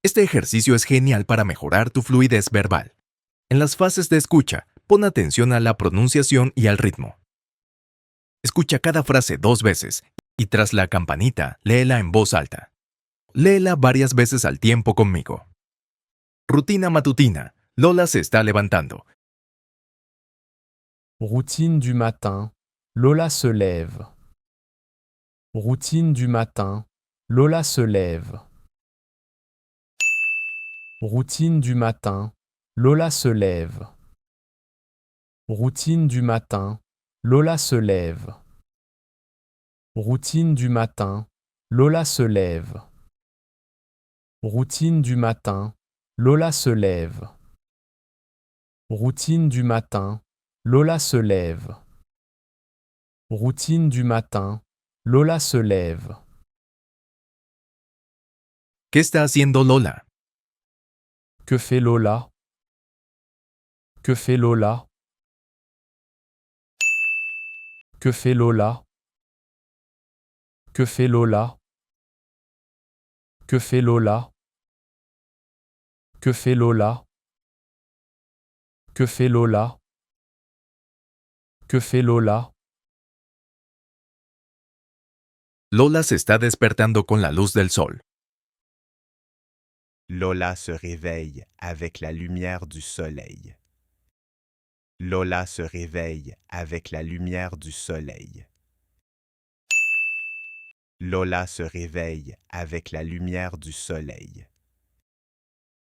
Este ejercicio es genial para mejorar tu fluidez verbal. En las fases de escucha, pon atención a la pronunciación y al ritmo. Escucha cada frase 2 veces y tras la campanita, léela en voz alta. Léela varias veces al tiempo conmigo. Rutina matutina. Lola se está levantando. Routine du matin. Lola se lève. Routine du matin. Lola se lève. Routine du matin. Lola se lève. Routine du matin. Lola se lève. Routine du matin. Lola se lève. Routine du matin. Lola se lève. Routine du matin. Lola se lève. Routine du matin. Lola se lève. ¿Qué está haciendo Lola? Que fait Lola? Que fait Lola? Que fait Lola? Que fait Lola? Que fait Lola? Que fait Lola? Que fait Lola? Que fait Lola? Lola se está despertando con la luz del sol. Lola se réveille avec la lumière du soleil. Lola se réveille avec la lumière du soleil. Lola se réveille avec la lumière du soleil.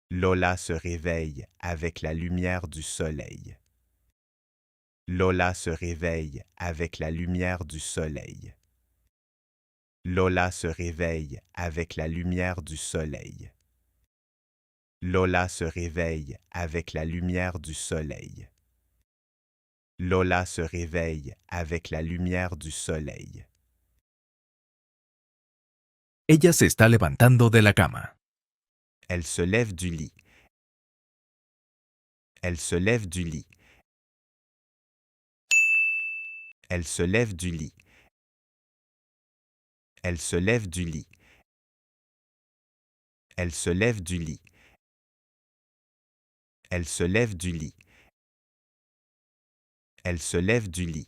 Lola se réveille avec la lumière du soleil. Lola se réveille avec la lumière du soleil. Lola se réveille avec la lumière du soleil. Lola se réveille avec la lumière du soleil. Lola se réveille avec la lumière du soleil. Ella se está levantando de la cama. Elle se lève du lit. Elle se lève du lit. Elle se lève du lit. Elle se lève du lit. Elle se lève du lit. Elle se lève du lit. Elle se lève du lit.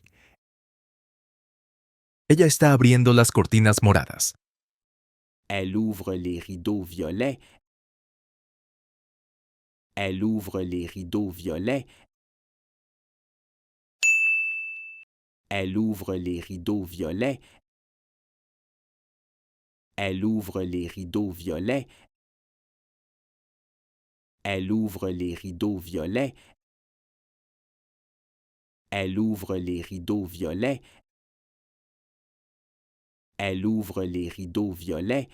Ella está abriendo las cortinas moradas. Elle ouvre les rideaux violets. Elle ouvre les rideaux violets. Elle ouvre les rideaux violets. Elle ouvre les rideaux violets. Elle ouvre les rideaux violets. Elle ouvre les rideaux violets. Elle ouvre les rideaux violets.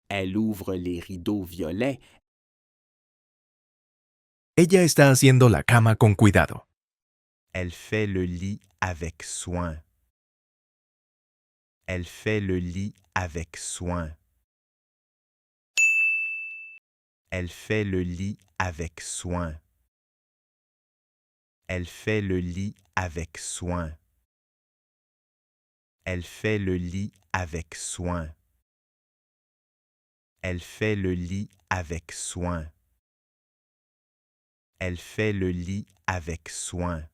Elle ouvre les rideaux violets. Ella está haciendo la cama con cuidado. Elle fait le lit avec soin. Elle fait le lit avec soin. Elle fait le lit avec soin. Elle fait le lit avec soin. Elle fait le lit avec soin. Elle fait le lit avec soin. Elle fait le lit avec soin.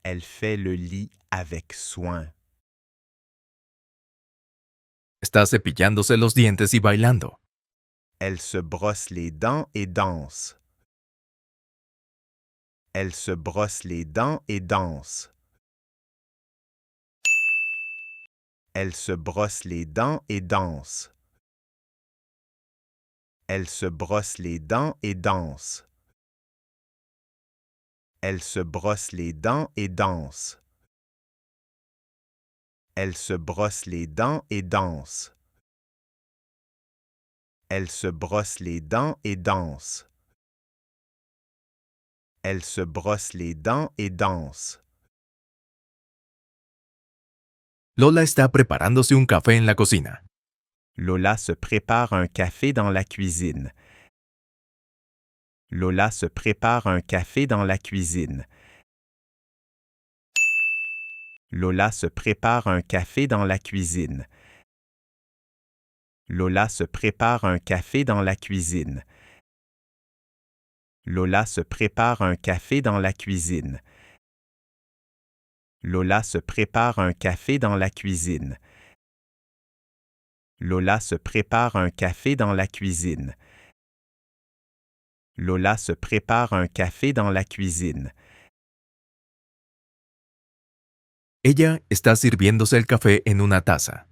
Elle fait le lit avec soin. Está cepillándose los dientes y bailando. Elle se brosse les dents et danse. Elle se brosse les dents et danse. Elle se brosse les dents et danse. Elle se brosse les dents et danse. Elle se brosse les dents et danse. Elle se brosse les dents et danse. Elle se brosse les dents et danse. Elle se brosse les dents et danse. Lola está preparándose un café en la cocina. Lola se prépare un café dans la cuisine. Lola se prépare un café dans la cuisine. Lola se prépare un café dans la cuisine. Lola se prépare un café dans la cuisine. Lola se prépare un café dans la cuisine. Lola se prépare un café dans la cuisine. Lola se prépare un café dans la cuisine. Lola se prépare un café dans la cuisine. Ella está sirviéndose el café en una taza.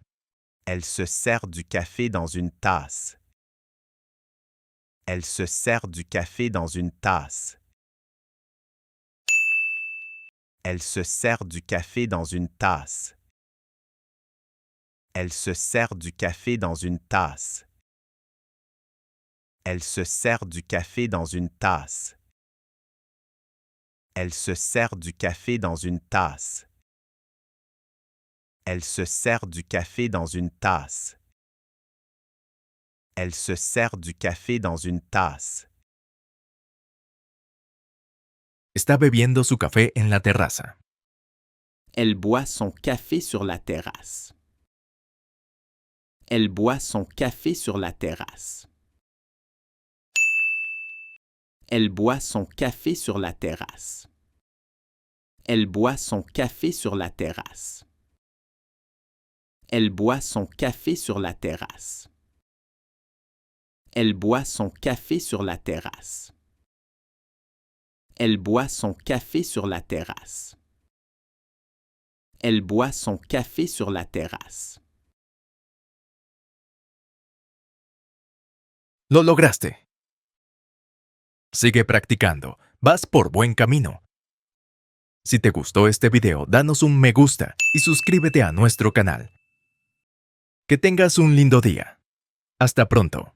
Elle se sert du café dans une tasse. Elle se sert du café dans une tasse. Elle se sert du café dans une tasse. Elle se sert du café dans une tasse. Elle se sert du café dans une tasse. Elle se sert du café dans une tasse. Elle se sert du café dans une tasse. Elle se sert du café dans une tasse. Está bebiendo su café en la terraza. Elle boit son café sur la terrasse. Elle boit son café sur la terrasse. Elle boit son café sur la terrasse. Elle boit son café sur la terrasse. Elle boit son café sur la terrasse. Elle boit son café sur la terrasse. Elle boit son café sur la terrasse. Elle boit son café sur la terrasse. Lo lograste. Sigue practicando. Vas por buen camino. Si te gustó este video, danos un me gusta y suscríbete a nuestro canal. Que tengas un lindo día. Hasta pronto.